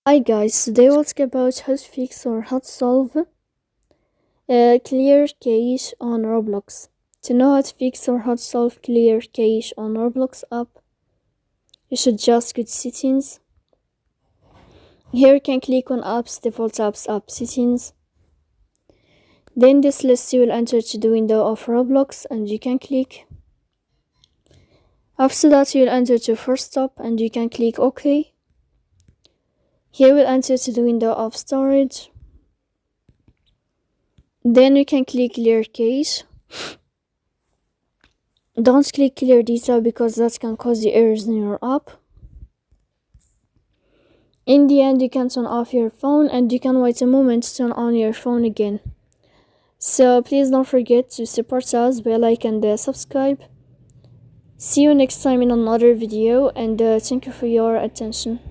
Hi guys, today we'll talk about how to fix or how to solve clear cache on Roblox. To know how to fix or how to solve clear cache on Roblox app, you should just go to settings. Here you can click on apps, default apps, app settings. Then this list you will enter to the window of Roblox and you can click. After that you will enter to first stop and you can click OK. Here we'll enter to the window of storage. Then you can click clear cache. Don't click clear data because that can cause you errors in your app. In the end, you can turn off your phone and you can wait a moment to turn on your phone again. So please don't forget to support us by like and subscribe. See you next time in another video and thank you for your attention.